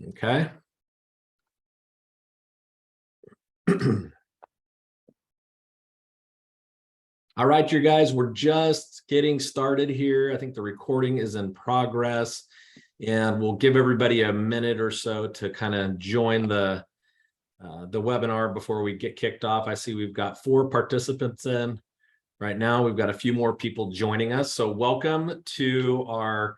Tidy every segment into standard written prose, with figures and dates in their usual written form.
Okay. All right, you guys, we're just getting started here. I think the recording is in progress, and we'll give everybody a minute or so to kind of join the webinar before we get kicked off. I see we've got 4 participants in right now. We've got a few more people joining us. So welcome to our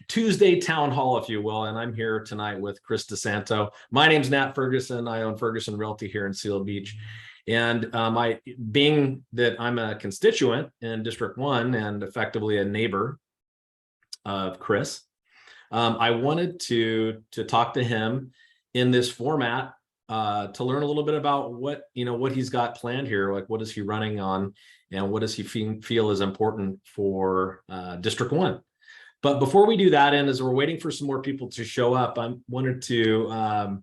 Tuesday town hall, if you will. And I'm here tonight with Chris DeSanto. My name's Nat Ferguson. I own Ferguson Realty here in Seal Beach. And being that I'm a constituent in District 1 and effectively a neighbor of Chris, I wanted to talk to him in this format to learn a little bit about what he's got planned here. Like, what is he running on, and what does he feel is important for District 1? But before we do that, and as we're waiting for some more people to show up, I wanted to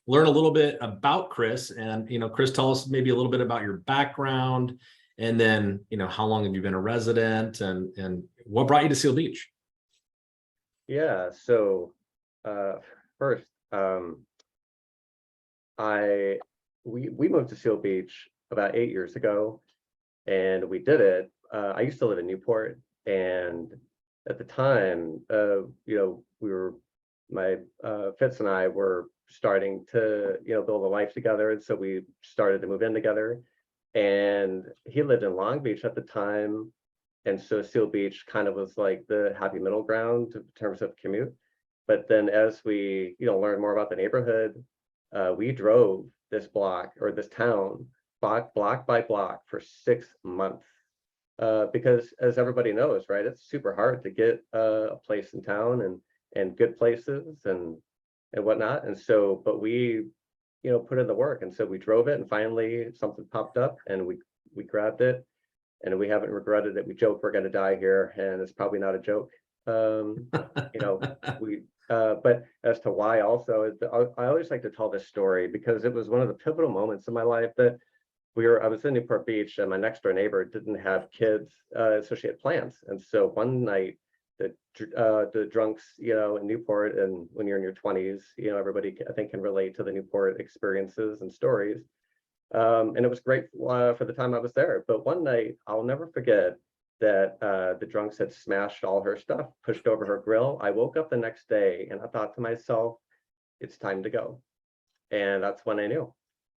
learn a little bit about Chris. And, Chris, tell us maybe a little bit about your background, and then, how long have you been a resident, and what brought you to Seal Beach? Yeah, so first, we moved to Seal Beach about 8 years ago, and we did it. I used to live in Newport, and at the time, my Fitz and I were starting to build a life together, and so we started to move in together. And he lived in Long Beach at the time, and so Seal Beach kind of was like the happy middle ground in terms of commute. But then as we learned more about the neighborhood, we drove this block, or this town, block by block for 6 months. Because as everybody knows, right, it's super hard to get a place in town and good places and whatnot. And so, but we, put in the work, and so we drove it, and finally something popped up, and we grabbed it, and we haven't regretted it. We joke we're going to die here, and it's probably not a joke. But as to why, also, I always like to tell this story because it was one of the pivotal moments in my life that I was in Newport Beach, and my next door neighbor didn't have kids, so she had plans. And so one night, the drunks, in Newport, and when you're in your 20s, everybody I think can relate to the Newport experiences and stories. And it was great for the time I was there. But one night, I'll never forget that the drunks had smashed all her stuff, pushed over her grill. I woke up the next day, and I thought to myself, it's time to go. And that's when I knew.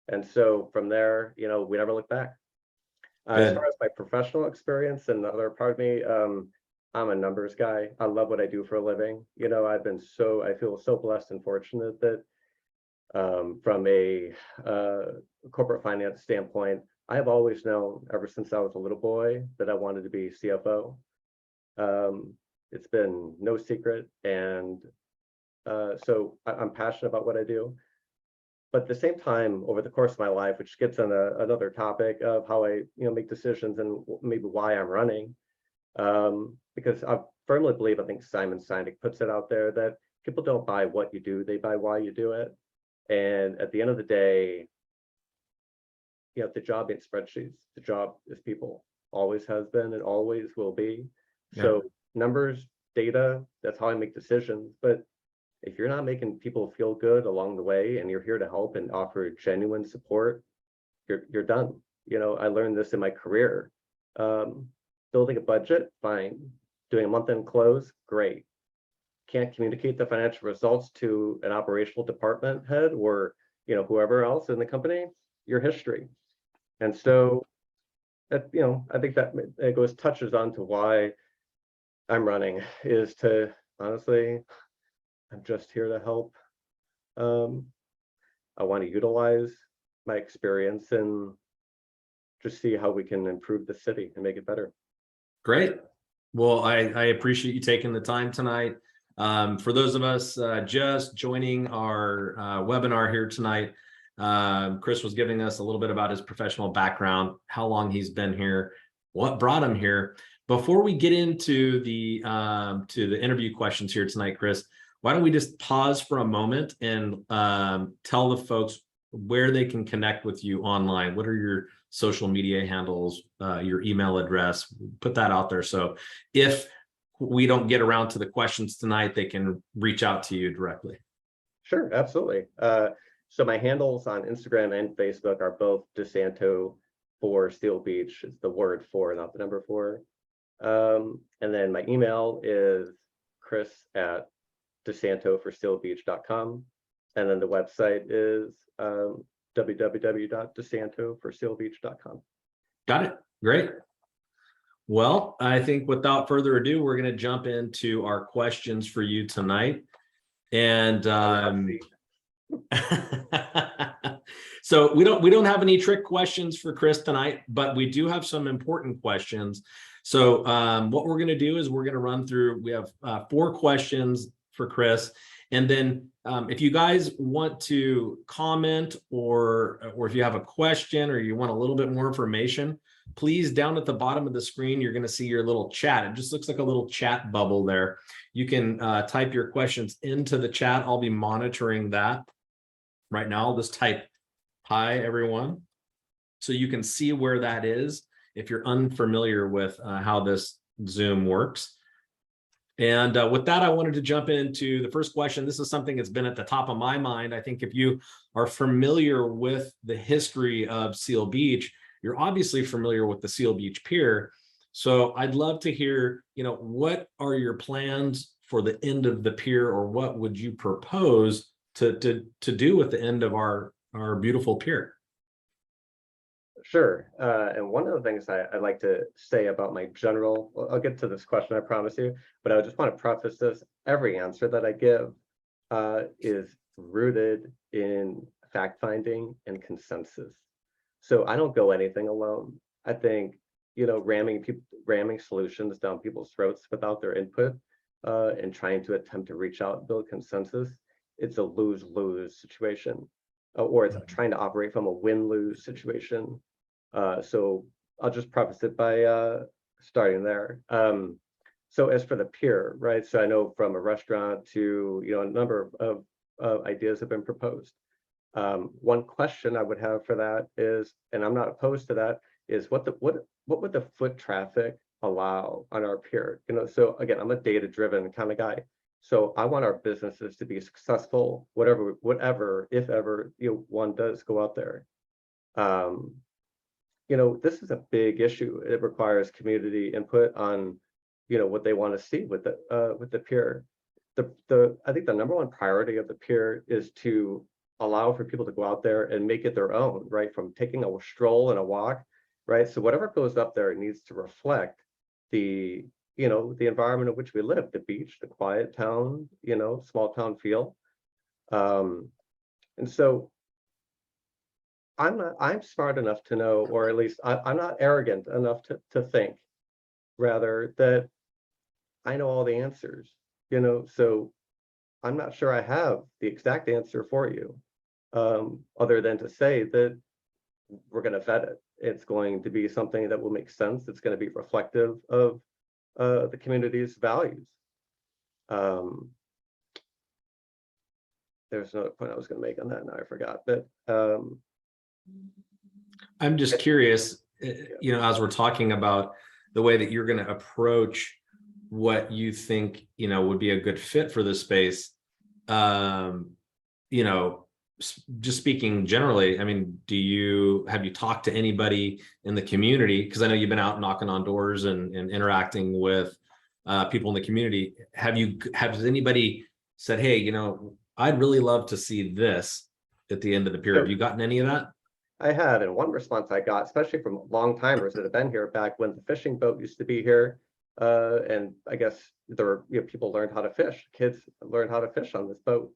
And so from there, we never looked back. As far as my professional experience and the other part of me, I'm a numbers guy. I love what I do for a living. I feel so blessed and fortunate that from a corporate finance standpoint, I have always known ever since I was a little boy that I wanted to be CFO. It's been no secret. And so I'm passionate about what I do. But at the same time, over the course of my life, which gets on another topic of how I make decisions and maybe why I'm running, because I firmly believe, I think Simon Sinek puts it out there, that people don't buy what you do, they buy why you do it. And at the end of the day, the job ain't spreadsheets. The job is people. Always has been and always will be. Yeah. So numbers, data, that's how I make decisions. But if you're not making people feel good along the way, and you're here to help and offer genuine support, you're done. I learned this in my career. Building a budget, fine. Doing a month-end close, great. Can't communicate the financial results to an operational department head or whoever else in the company, your history. And so that I think that it touches on to why I'm running, is to honestly, I'm just here to help. I want to utilize my experience and just see how we can improve the city and make it better. Great. Well, I appreciate you taking the time tonight. For those of us just joining our webinar here tonight, Chris was giving us a little bit about his professional background, how long he's been here, what brought him here. Before we get into the interview questions here tonight, Chris, why don't we just pause for a moment and tell the folks where they can connect with you online? What are your social media handles, your email address? Put that out there. So if we don't get around to the questions tonight, they can reach out to you directly. Sure, absolutely. So my handles on Instagram and Facebook are both DeSanto for Seal Beach. It's the word for, not the number four. And then my email is chris@desantoforsealbeach.com. And then the website is www.desantoforsealbeach.com. Got it. Great. Well, I think without further ado, we're going to jump into our questions for you tonight. And so we don't have any trick questions for Chris tonight, but we do have some important questions. So what we're going to do is we're going to run through, we have 4 questions for Chris. And then if you guys want to comment or if you have a question or you want a little bit more information, please, down at the bottom of the screen, you're going to see your little chat. It just looks like a little chat bubble there. You can type your questions into the chat. I'll be monitoring that right now. I'll just type, "Hi, everyone," so you can see where that is if you're unfamiliar with how this Zoom works. And with that, I wanted to jump into the first question. This is something that's been at the top of my mind. I think if you are familiar with the history of Seal Beach, you're obviously familiar with the Seal Beach Pier. So I'd love to hear, what are your plans for the end of the pier, or what would you propose to do with the end of our beautiful pier? Sure. And one of the things I'd like to say about my general, well, I'll get to this question, I promise you, but I just want to preface this. Every answer that I give is rooted in fact-finding and consensus. So I don't go anything alone. I think, ramming solutions down people's throats without their input and trying to attempt to reach out and build consensus, it's a lose-lose situation. Or it's trying to operate from a win-lose situation. So I'll just preface it by starting there. So as for the pier, right? So I know from a restaurant to, a number of ideas have been proposed. One question I would have for that is, and I'm not opposed to that, is what would the foot traffic allow on our pier? So again, I'm a data-driven kind of guy. So I want our businesses to be successful, whatever, if ever, one does go out there. This is a big issue. It requires community input on, what they want to see with the pier. I think the number one priority of the pier is to allow for people to go out there and make it their own, right? From taking a stroll and a walk, right? So whatever goes up there needs to reflect the environment in which we live, the beach, the quiet town, small town feel. And so I'm smart enough to know, or at least I'm not arrogant enough to think, rather, that I know all the answers, so I'm not sure I have the exact answer for you, other than to say that we're going to vet it. It's going to be something that will make sense. It's going to be reflective of the community's values. There's another point I was going to make on that, now I forgot. But I'm just curious, as we're talking about the way that you're going to approach what you think, would be a good fit for this space. Just speaking generally, I mean, have you talked to anybody in the community? Because I know you've been out knocking on doors and interacting with people in the community. Has anybody said, "Hey, I'd really love to see this at the end of the pier"? Have you gotten any of that? I have, and one response I got, especially from long timers that have been here back when the fishing boat used to be here, and I guess there were, people learned how to fish. Kids learned how to fish on this boat.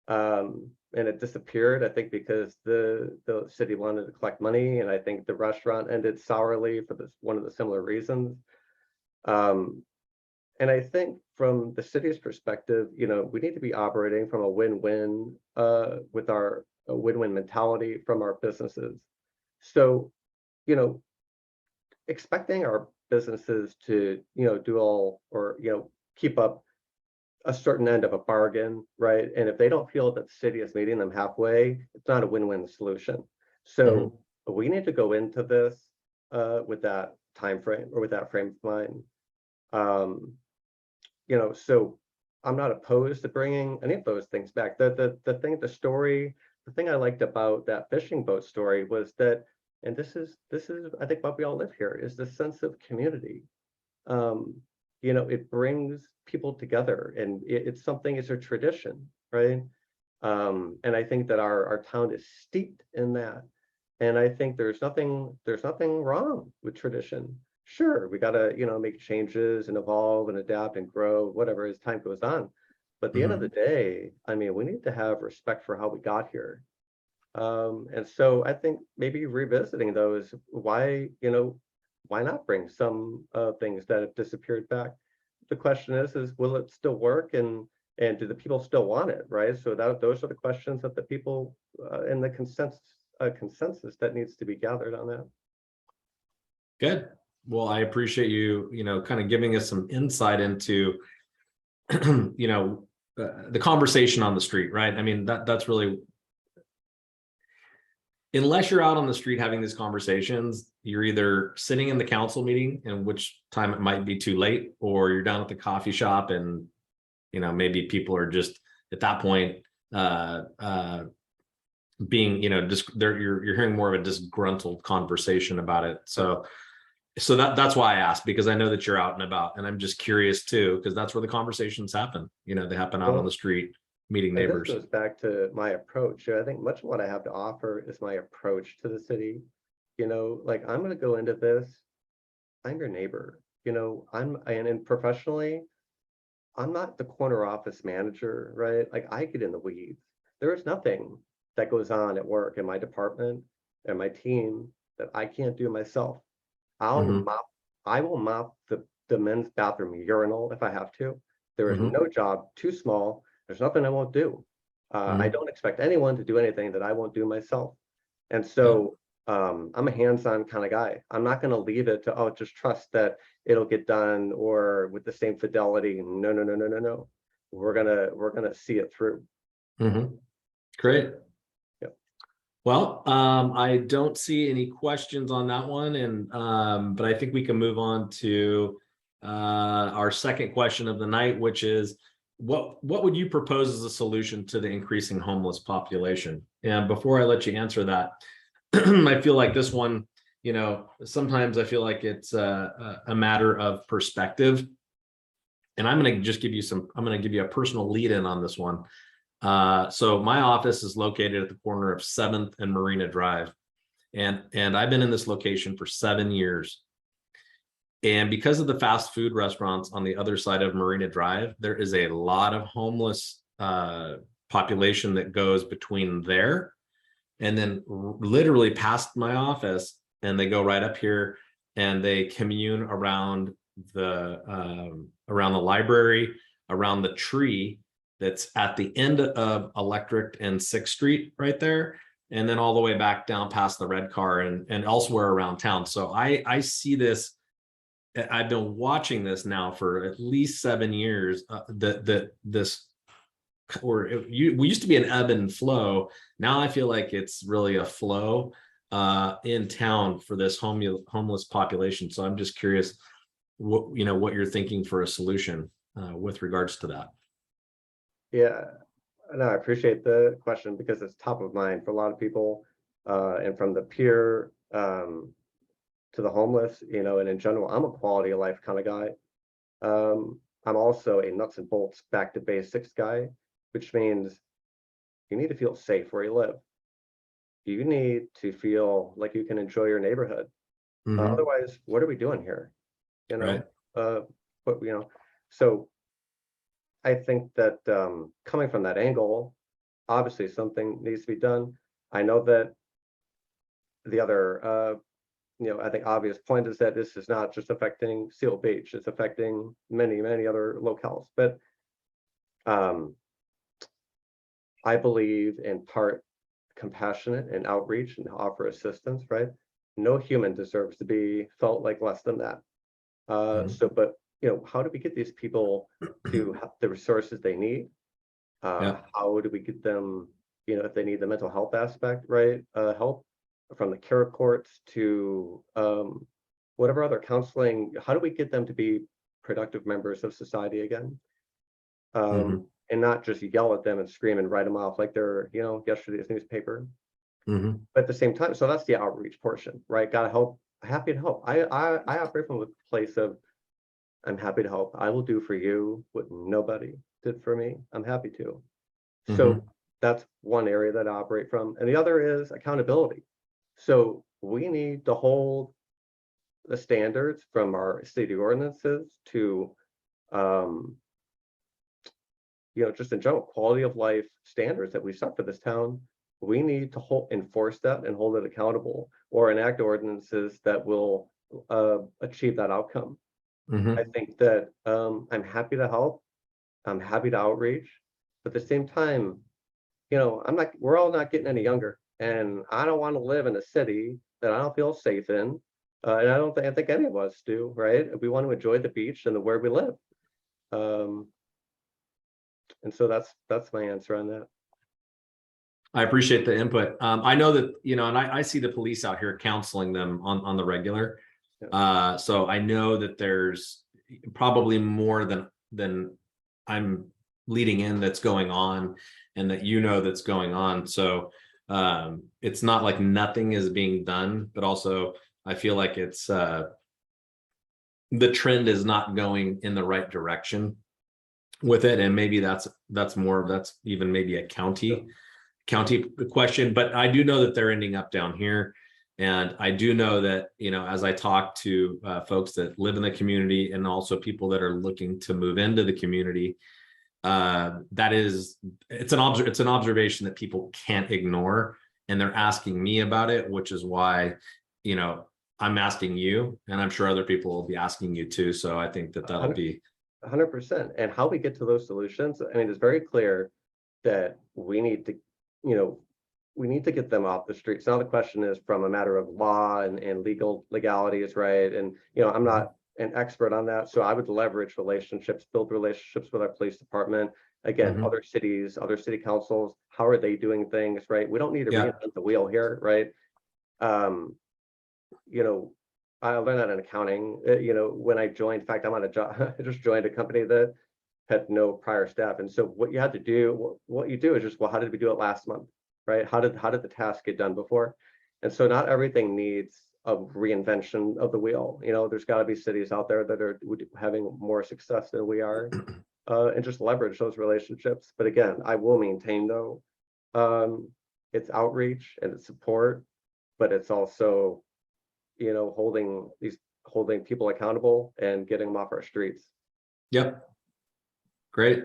And it disappeared, I think, because the city wanted to collect money, and I think the restaurant ended sourly for one of the similar reasons. And I think from the city's perspective, we need to be operating from a win-win with a win-win mentality from our businesses. So, expecting our businesses to, do all, or, keep up a certain end of a bargain, right? And if they don't feel that the city is meeting them halfway, it's not a win-win solution. So we need to go into this with that time frame, or with that frame of mind. so I'm not opposed to bringing any of those things back. The thing I liked about that fishing boat story was that, and this is I think what we all live here, is the sense of community. It brings people together, and it's a tradition, right? And I think that our town is steeped in that. And I think there's nothing wrong with tradition. Sure, we gotta, make changes and evolve and adapt and grow, whatever, as time goes on. But at the end of the day, I mean, we need to have respect for how we got here. And so I think maybe revisiting those, why not bring some things that have disappeared back? The question is will it still work, and do the people still want it, right? So those are the questions that the people in the consensus that needs to be gathered on that. Good. Well, I appreciate you, kind of giving us some insight into, the conversation on the street, right? I mean, that's really, unless you're out on the street having these conversations, you're either sitting in the council meeting, in which time it might be too late, or you're down at the coffee shop and, maybe people are just at that point, being, just you're hearing more of a disgruntled conversation about it. So that's why I asked, because I know that you're out and about, and I'm just curious too, because that's where the conversations happen. They happen out on the street, meeting neighbors. This goes back to my approach. I think much of what I have to offer is my approach to the city. Like, I'm going to go into this, I'm your neighbor. And professionally, I'm not the corner office manager, right? Like, I get in the weeds. There is nothing that goes on at work in my department and my team that I can't do myself. I will mop the men's bathroom urinal if I have to. There is no job too small. There's nothing I won't do. I don't expect anyone to do anything that I won't do myself. And so I'm a hands-on kind of guy. I'm not going to leave it to, just trust that it'll get done or with the same fidelity. No. We're gonna see it through. Great. Well, I don't see any questions on that one, and but I think we can move on to our second question of the night, which is, what would you propose as a solution to the increasing homeless population? And before I let you answer that, I feel like this one, sometimes I feel like it's a matter of perspective, and I'm going to give you a personal lead in on this one. So my office is located at the corner of 7th and Marina Drive. And I've been in this location for 7 years. And because of the fast food restaurants on the other side of Marina Drive, there is a lot of homeless population that goes between there and then literally past my office, and they go right up here and they commune around the library, around the tree that's at the end of Electric and 6th Street right there, and then all the way back down past the red car and elsewhere around town. So I see this. I've been watching this now for at least 7 years. We used to be an ebb and flow. Now I feel like it's really a flow in town for this homeless population. So I'm just curious what you're thinking for a solution with regards to that. Yeah, no, I appreciate the question because it's top of mind for a lot of people, and from the pier to the homeless, and in general, I'm a quality of life kind of guy. I'm also a nuts and bolts back to basics guy, which means you need to feel safe where you live. You need to feel like you can enjoy your neighborhood. Otherwise, what are we doing here? Right. So I think that coming from that angle, obviously something needs to be done. I know that the other, I think obvious point is that this is not just affecting Seal Beach, it's affecting many, many other locales. But I believe in part compassionate and outreach and offer assistance, right? No human deserves to be felt like less than that. But how do we get these people to have the resources they need? How do we get them, if they need the mental health aspect, right? Help from the care courts to whatever other counseling, how do we get them to be productive members of society again. Mhm. And not just yell at them and scream and write them off like they're, yesterday's newspaper. Mhm. But at the same time, so that's the outreach portion, right? Gotta help, happy to help. I operate from a place of I'm happy to help. I will do for you what nobody did for me. I'm happy to. So Mhm. that's one area that I operate from. And the other is accountability. So we need to hold the standards from our city ordinances to, um, just in general, quality of life standards that we set for this town. We need to enforce that and hold it accountable, or enact ordinances that will achieve that outcome. I Mhm. think that I'm happy to help. I'm happy to outreach, but at the same time, we're all not getting any younger, and I don't want to live in a city that I don't feel safe in. And I think any of us do, right? We want to enjoy the beach and where we live. Um, and so that's my answer on that. I appreciate the input. I know that, and I see the police out here counseling them on the regular. Yeah. So I know that there's probably more than I'm leading in that's going on, and that that's going on. So it's not like nothing is being done, but also I feel like it's the trend is not going in the right direction with it, and maybe that's even maybe a county question, but I do know that they're ending up down here. And I do know that, as I talk to folks that live in the community, and also people that are looking to move into the community, it's an observation that people can't ignore. And they're asking me about it, which is why, I'm asking you, and I'm sure other people will be asking you too. So I think that that'll be 100%. And how we get to those solutions, I mean, it's very clear that you know, we need to get them off the streets. Now the question is from a matter of law and legalities, right? And I'm not an expert on that, so I would leverage relationships, build relationships with our police department. Again, Mhm. other cities, other city councils, how are they doing things, right? We don't need to Yeah. reinvent the wheel here, right? Um, you know, I learned that in accounting. When I joined, in fact, I'm on a job. I just joined a company that had no prior staff, and so what you had to do, what you do is just, well, how did we do it last month, right? How did the task get done before? And so not everything needs a reinvention of the wheel. There's got to be cities out there that are having more success than we are, and just leverage those relationships. But again, I will maintain though, it's outreach and it's support, but it's also holding people accountable and getting them off our streets. Yep. Great.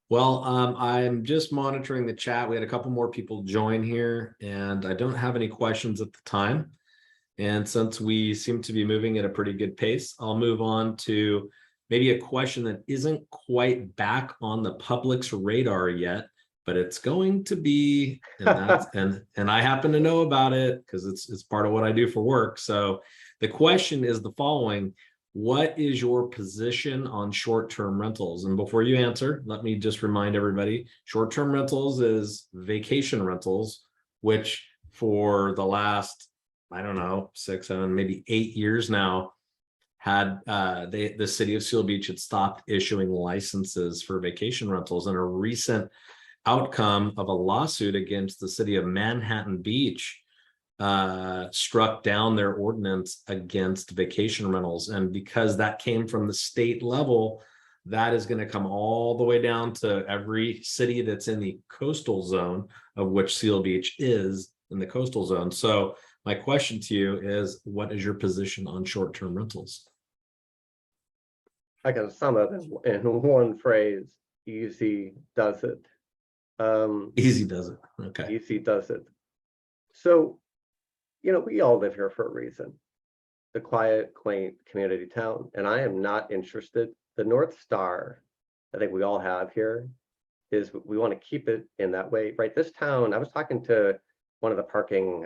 Well, I'm just monitoring the chat. We had a couple more people join here, and I don't have any questions at the time. And since we seem to be moving at a pretty good pace, I'll move on to maybe a question that isn't quite back on the public's radar yet, but it's going to be, and that's and I happen to know about it because it's part of what I do for work. So the question is the following: what is your position on short-term rentals? And before you answer, let me just remind everybody, short-term rentals is vacation rentals, which for the last, I don't know, 6, 7, maybe 8 years now, had the city of Seal Beach had stopped issuing licenses for vacation rentals. And a recent outcome of a lawsuit against the city of Manhattan Beach struck down their ordinance against vacation rentals. And because that came from the state level, that is going to come all the way down to every city that's in the coastal zone, of which Seal Beach is in the coastal zone. So my question to you is, what is your position on short-term rentals? I can sum it in one phrase: easy does it. Easy does it. Okay. Easy does it. So, we all live here for a reason. The quiet, quaint community town, and I am not interested. The North Star, I think we all have here, is we want to keep it in that way, right? This town, I was talking to one of the parking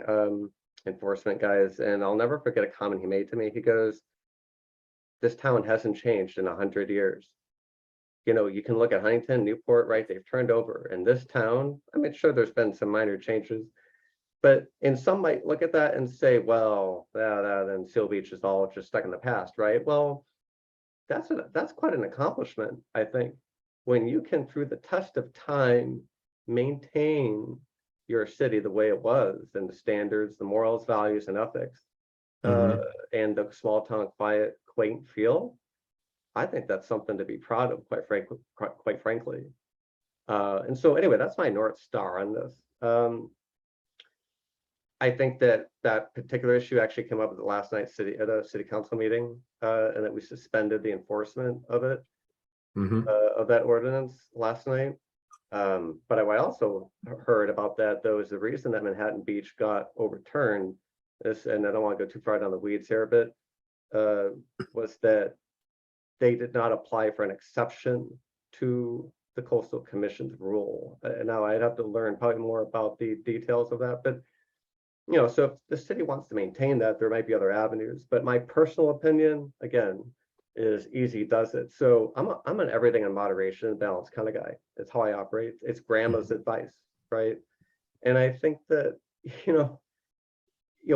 enforcement guys, and I'll never forget a comment he made to me. He goes, "This town hasn't changed in 100 years." You can look at Huntington, Newport, right? They've turned over. In this town, I mean, sure, there's been some minor changes, but some might look at that and say, well, then Seal Beach is all just stuck in the past, right? Well, that's quite an accomplishment, I think, when you can, through the test of time, maintain your city the way it was, and the standards, the morals, values, and ethics, uh, Mhm. and the small town, quiet, quaint feel. I think that's something to be proud of, quite frankly. And so, anyway, that's my North Star on this. I think that that particular issue actually came up at the last night's at a city council meeting, and that we suspended the enforcement of it, Mhm. of that ordinance last night. But I also heard about that, though, is the reason that Manhattan Beach got overturned is, and I don't want to go too far down the weeds here, but was that they did not apply for an exception to the Coastal Commission's rule. Now I'd have to learn probably more about the details of that, but so if the city wants to maintain that, there might be other avenues. But my personal opinion, again, is easy does it. So I'm an everything in moderation and balance kind of guy. It's how I operate. It's grandma's advice, right? And I think that, you know,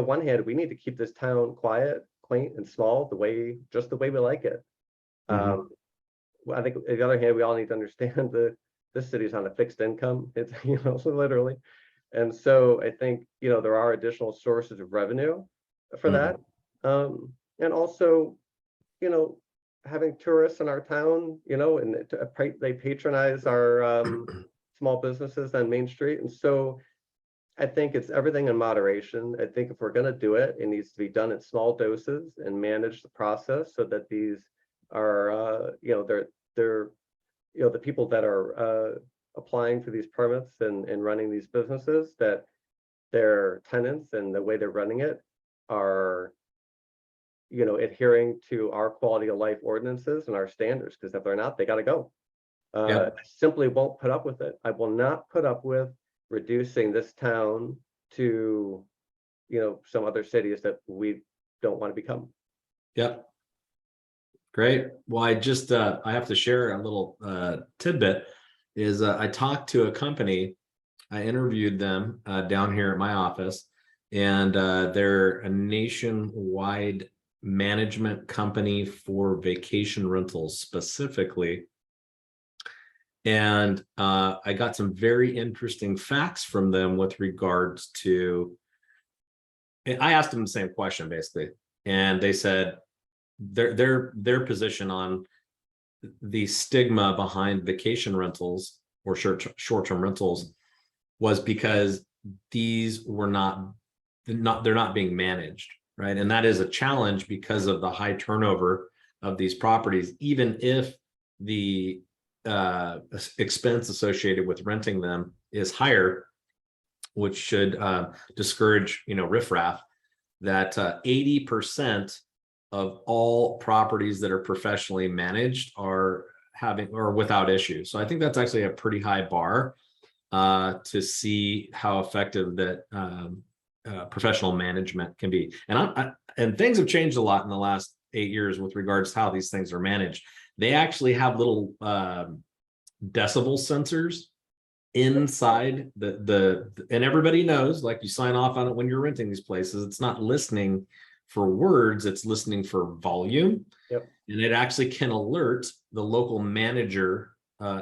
one hand, we need to keep this town quiet, quaint, and small, just the way we like it. Mhm. Um, I think on the other hand, we all need to understand that this city's on a fixed income. It's, so literally. And so I think, there are additional sources of revenue for that. Mhm. And also, you know, having tourists in our town, and they patronize our small businesses on Main Street. And so I think it's everything in moderation. I think if we're going to do it, it needs to be done in small doses and manage the process so that these are, they're the people that are applying for these permits and running these businesses, that their tenants and the way they're running it are, adhering to our quality of life ordinances and our standards, because if they're not, they got to go. I Yep. simply won't put up with it. I will not put up with reducing this town to, some other cities that we don't want to become. Yep. Great. Well, I have to share a little tidbit is I talked to a company. I interviewed them down here at my office, and they're a nationwide management company for vacation rentals specifically. And I got some very interesting facts from them with regards to, I asked them the same question basically, and they said their position on the stigma behind vacation rentals or short-term rentals was because these were they're not being managed, right? And that is a challenge because of the high turnover of these properties, even if the expense associated with renting them is higher, which should discourage, riffraff. That 80% of all properties that are professionally managed are having or without issues. So I think that's actually a pretty high bar to see how effective that professional management can be. And things have changed a lot in the last 8 years with regards to how these things are managed. They actually have little decibel sensors inside and everybody knows, like, you sign off on it when you're renting these places. It's not listening for words, it's listening for volume. Yep. And it actually can alert the local manager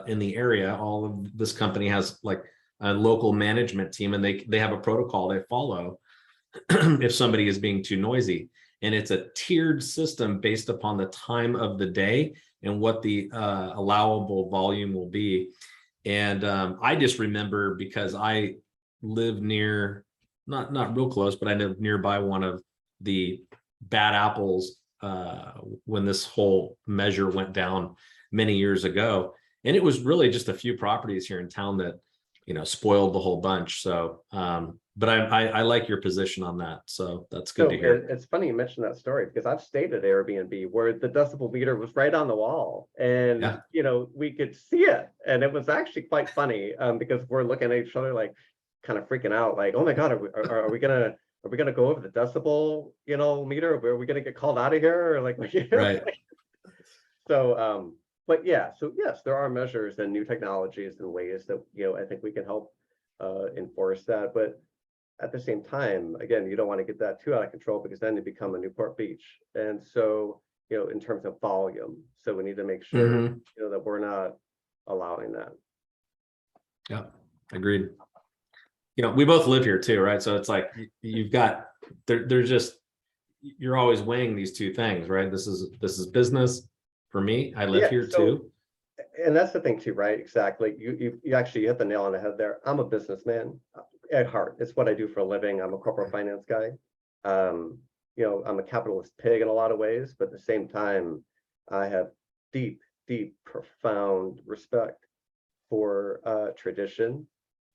in the area. All of this company has like a local management team, and they have a protocol they follow if somebody is being too noisy. And it's a tiered system based upon the time of the day and what the allowable volume will be. And I just remember, because I live near, not real close, but I live nearby one of the bad apples when this whole measure went down many years ago. And it was really just a few properties here in town that, spoiled the whole bunch. So, but I like your position on that. So that's good to hear. It's funny you mentioned that story, because I've stayed at Airbnb where the decibel meter was right on the wall, and Yeah. we could see it, and it was actually quite funny, because we're looking at each other like kind of freaking out, like, oh my God, are we gonna go over the decibel meter? Are we gonna get called out of here, or like Right. so but yeah, so yes, there are measures and new technologies and ways that I think we can help enforce that. But at the same time, again, you don't want to get that too out of control, because then you become a Newport Beach. And so in terms of volume. So we need to make sure, Mhm. that we're not allowing that. Yeah, agreed. We both live here too, right? So it's like you've got there's just you're always weighing these two things, right? This is business for me. I live Yeah, here so, too. and that's the thing too, right? Exactly. You actually hit the nail on the head there. I'm a businessman at heart. It's what I do for a living. I'm a corporate finance guy. I'm a capitalist pig in a lot of ways, but at the same time, I have deep, deep, profound respect for tradition,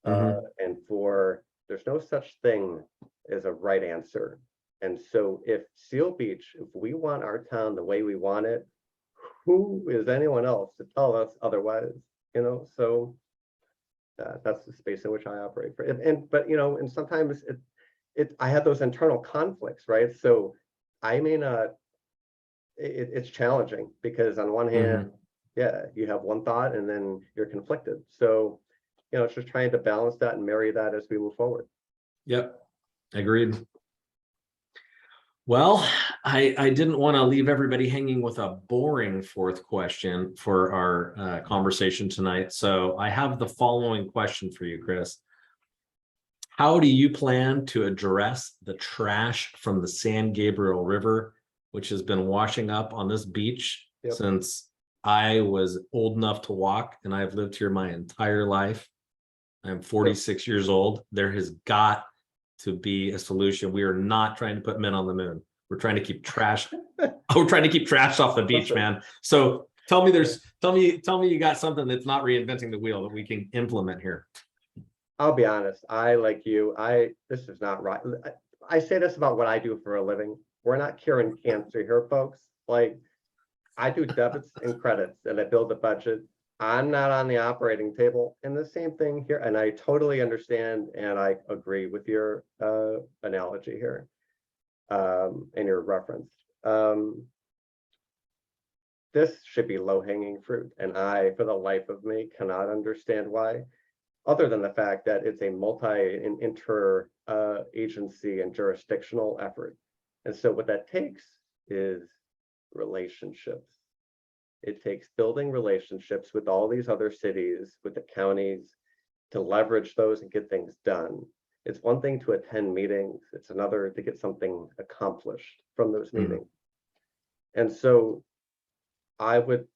Mhm. and for there's no such thing as a right answer. And so if Seal Beach, if we want our town the way we want it, who is anyone else to tell us otherwise? So that's the space in which I operate for. And sometimes I have those internal conflicts, right? So I may not. It's challenging because on one hand, Mhm. yeah, you have one thought and then you're conflicted. So it's just trying to balance that and marry that as we move forward. Yep. Agreed. Well, I didn't want to leave everybody hanging with a boring fourth question for our conversation tonight. So I have the following question for you, Chris. How do you plan to address the trash from the San Gabriel River, which has been washing up on this beach Yep. since I was old enough to walk, and I've lived here my entire life? I'm 46 years old. There has got to be a solution. We are not trying to put men on the moon. We're trying to keep trash. We're trying to keep trash off the beach, Listen. man. So tell me you got something that's not reinventing the wheel that we can implement here. I'll be honest. Like you, this is not right. I say this about what I do for a living. We're not curing cancer here, folks. Like, I do debits and credits and I build a budget. I'm not on the operating table. And the same thing here. And I totally understand and I agree with your analogy here, and your reference. This should be low-hanging fruit. And I, for the life of me, cannot understand why, other than the fact that it's a inter agency and jurisdictional effort. And so what that takes is relationships. It takes building relationships with all these other cities, with the counties, to leverage those and get things done. It's one thing to attend meetings, it's another to get something accomplished from those meetings. And so I would,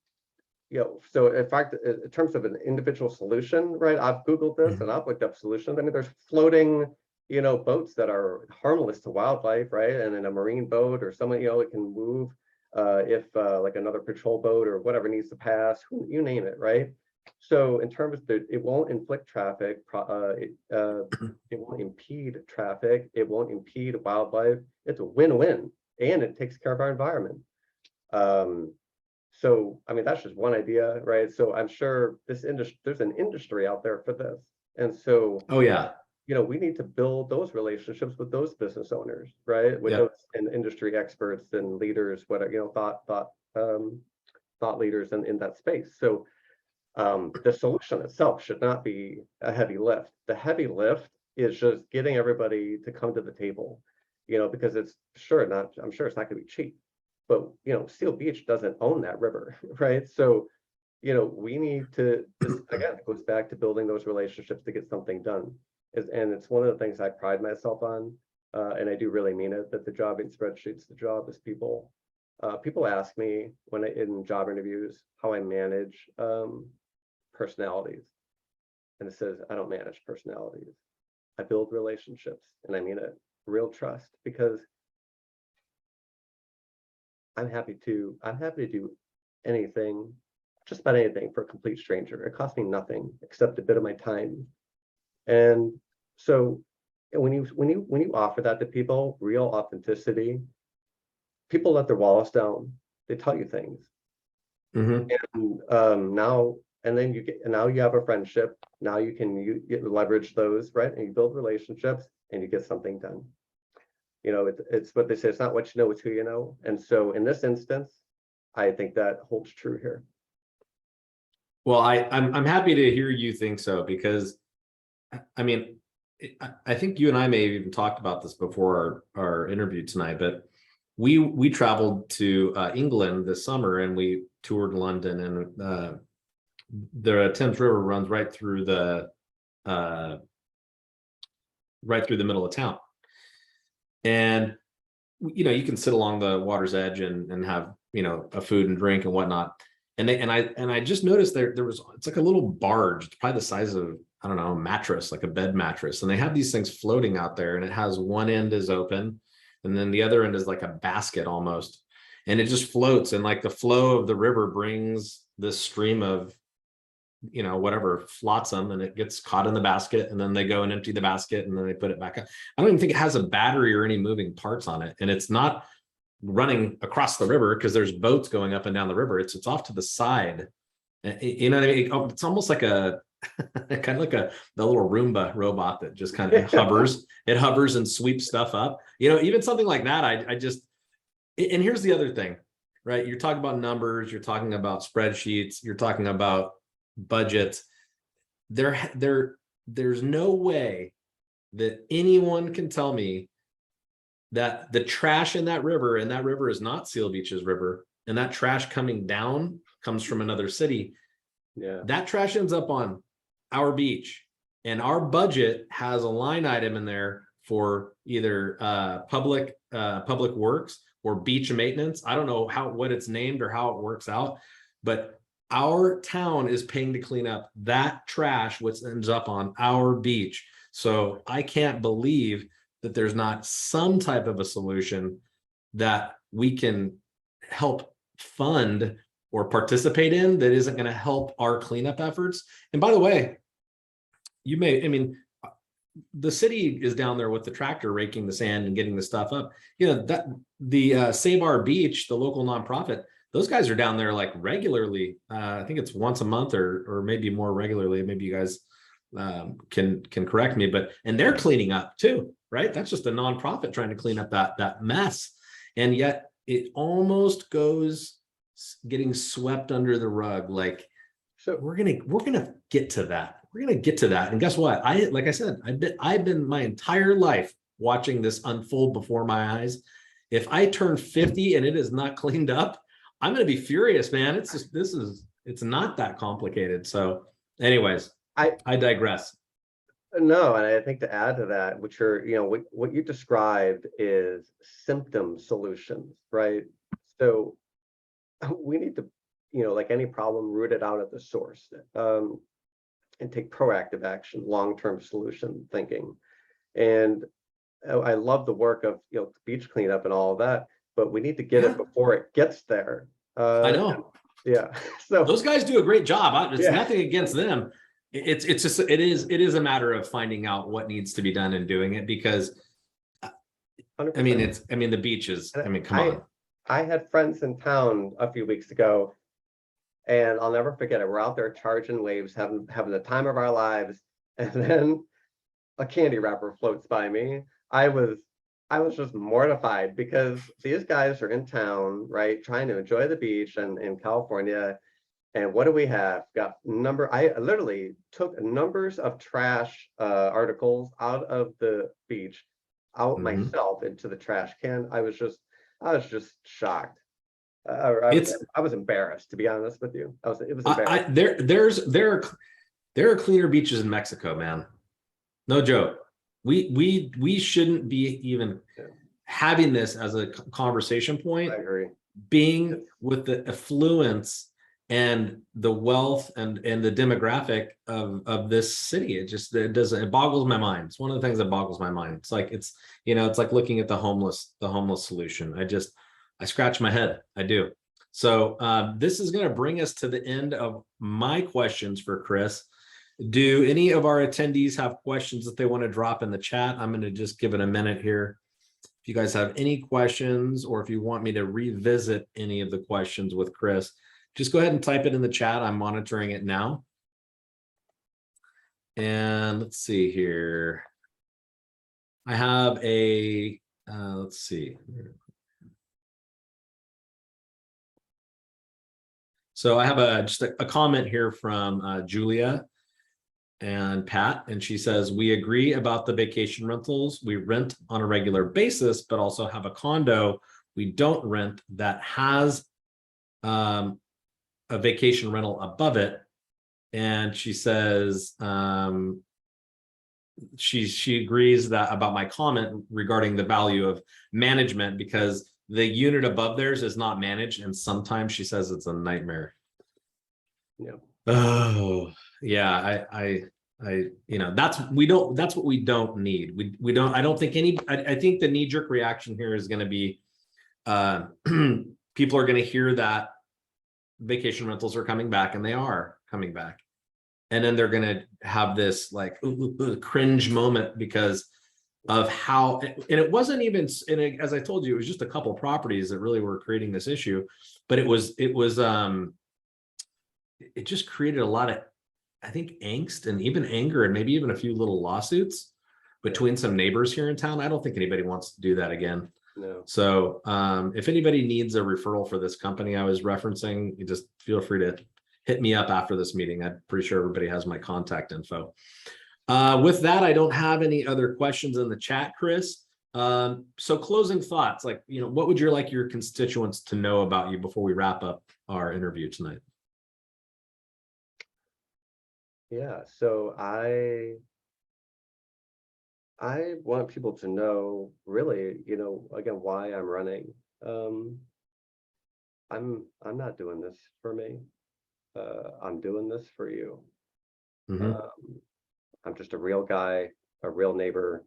so in fact, in terms of an individual solution, right? I've Googled this and I've looked up solutions. I mean, there's floating, boats that are harmless to wildlife, right? And in a marine boat or someone, it can move if like another patrol boat or whatever needs to pass, you name it, right? So in terms of it won't inflict traffic, it won't impede traffic, it won't impede wildlife. It's a win-win, and it takes care of our environment. So, I mean, that's just one idea, right? So I'm sure there's an industry out there for this. And so, Oh yeah. we need to build those relationships with those business owners, right? With Yep. those and industry experts and leaders, whatever, thought leaders in that space. So the solution itself should not be a heavy lift. The heavy lift is just getting everybody to come to the table, because I'm sure it's not going to be cheap. But Seal Beach doesn't own that river, right? So we need to, this again, it goes back to building those relationships to get something done. And it's one of the things I pride myself on, and I do really mean it, that the job ain't spreadsheets, the job is people. People ask me in job interviews how I manage personalities, and it says I don't manage personalities. I build relationships, and I mean it, real trust, because I'm happy to do anything, just about anything, for a complete stranger. It costs me nothing except a bit of my time. And so when you offer that to people, real authenticity, people let their walls down. They tell you things. And now you have a friendship. Now you leverage those, right? And you build relationships and you get something done. It's what they say, it's not what you know, it's who you know. And so in this instance, I think that holds true here. Well, I'm happy to hear you think so, because I mean, I think you and I may have even talked about this before our interview tonight, but we traveled to England this summer, and we toured London, and the Thames River runs right through the middle of town. And you can sit along the water's edge and have a food and drink and whatnot. And I just noticed it's like a little barge. It's probably the size of, I don't know, a mattress, like a bed mattress. And they have these things floating out there, and it has one end is open, and then the other end is like a basket almost. And it just floats, and like the flow of the river brings this stream of whatever flotsam, and it gets caught in the basket, and then they go and empty the basket, and then they put it back up. I don't even think it has a battery or any moving parts on it, and it's not running across the river because there's boats going up and down the river. It's off to the side. You know what I mean? It's almost like a kind of like the little Roomba robot that just kind of hovers. It hovers and sweeps stuff up. Even something like that. I just, and here's the other thing, right? You're talking about numbers. You're talking about spreadsheets. You're talking about budgets. There's no way that anyone can tell me that the trash in that river, and that river is not Seal Beach's river, and that trash coming down comes from another city. Yeah, that trash ends up on our beach, and our budget has a line item in there for either public works or beach maintenance. I don't know what it's named or how it works out, but our town is paying to clean up that trash, which ends up on our beach. So I can't believe that there's not some type of a solution that we can help fund or participate in that isn't going to help our cleanup efforts. And by the way, the city is down there with the tractor raking the sand and getting the stuff up. That the Save Our Beach, the local nonprofit, those guys are down there like regularly. I think it's once a month or maybe more regularly. Maybe you guys can correct me, and they're cleaning up too, right? That's just a nonprofit trying to clean up that mess. And yet it almost goes getting swept under the rug. Like, so we're gonna get to that. We're gonna get to that. And guess what? Like I said, I've been my entire life watching this unfold before my eyes. If I turn 50 and it is not cleaned up, I'm gonna be furious, man. It's not that complicated. So anyways, I digress. No, and I think to add to that, what you described is symptom solutions, right? So we need to, like any problem, root it out at the source, and take proactive action, long-term solution thinking. And I love the work of beach cleanup and all of that, but we need to get it before it gets there. I know. Yeah. So those guys do a great job. It's nothing against them. It's just it is a matter of finding out what needs to be done and doing it, because 100%. The beach is, come on. I had friends in town a few weeks ago, and I'll never forget it. We're out there charging waves, having the time of our lives, and then a candy wrapper floats by me. I was just mortified, because these guys are in town, right, trying to enjoy the beach and in California. And what do we have? I literally took numbers of trash articles out of the beach, myself into the trash can. I was just shocked. I was embarrassed, to be honest with you. It was embarrassing. There are cleaner beaches in Mexico, man. No joke. We shouldn't be even having this as a conversation point. I agree. Being with the affluence and the wealth and the demographic of this city, it boggles my mind. It's one of the things that boggles my mind. It's like it's like looking at the homeless solution. I scratch my head. I do. So this is going to bring us to the end of my questions for Chris. Do any of our attendees have questions that they want to drop in the chat? I'm going to just give it a minute here. If you guys have any questions, or if you want me to revisit any of the questions with Chris, just go ahead and type it in the chat. I'm monitoring it now. And let's see here. I have let's see. So I have just a comment here from Julia and Pat, and she says, we agree about the vacation rentals. We rent on a regular basis, but also have a condo we don't rent that has a vacation rental above it. And she says she agrees that about my comment regarding the value of management, because the unit above theirs is not managed, and sometimes she says it's a nightmare. Yeah. Oh, yeah, I that's what we don't need. We don't, I don't think I think the knee-jerk reaction here is going to be people are going to hear that vacation rentals are coming back, and they are coming back. And then they're going to have this like cringe moment because of how, and it wasn't even, and as I told you, it was just a couple of properties that really were creating this issue, but it just created a lot of, I think, angst and even anger, and maybe even a few little lawsuits between some neighbors here in town. I don't think anybody wants to do that again. No. So if anybody needs a referral for this company I was referencing, you just feel free to hit me up after this meeting. I'm pretty sure everybody has my contact info. With that, I don't have any other questions in the chat, Chris. So closing thoughts, like, what would you like your constituents to know about you before we wrap up our interview tonight? Yeah, so I want people to know, really, again, why I'm running. I'm not doing this for me. I'm doing this for you. I'm just a real guy, a real neighbor.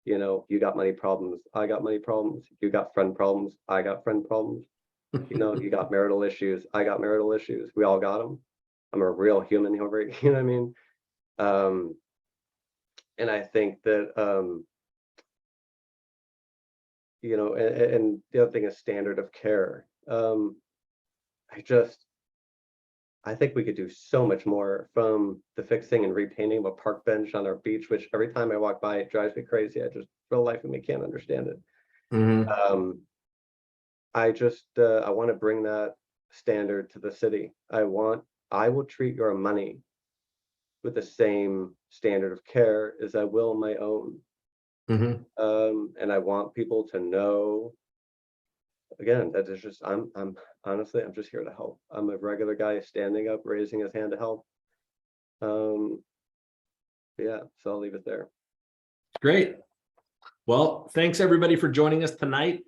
You got money problems, I got money problems. You got friend problems, I got friend problems. You got marital issues, I got marital issues. We all got them. I'm a real human over here, you know what I mean? And I think that, and the other thing is standard of care. I think we could do so much more, from the fixing and repainting of a park bench on our beach, which every time I walk by, it drives me crazy. I just, real life of me, can't understand it. I want to bring that standard to the city. I will treat your money with the same standard of care as I will my own. And I want people to know, again, that is just, I'm honestly, I'm just here to help. I'm a regular guy standing up, raising his hand to help. Yeah, so I'll leave it there. Great. Well, thanks everybody for joining us tonight.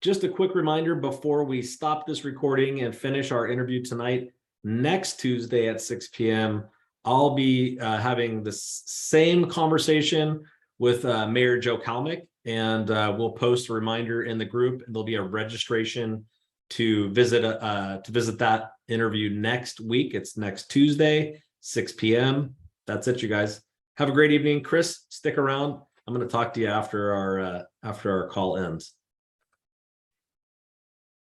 Just a quick reminder before we stop this recording and finish our interview tonight. Next Tuesday at 6 p.m., I'll be having the same conversation with Mayor Joe Kalmick, and we'll post a reminder in the group. There'll be a registration to visit that interview next week. It's next Tuesday, 6 p.m. That's it, you guys. Have a great evening. Chris, stick around. I'm going to talk to you after our call ends.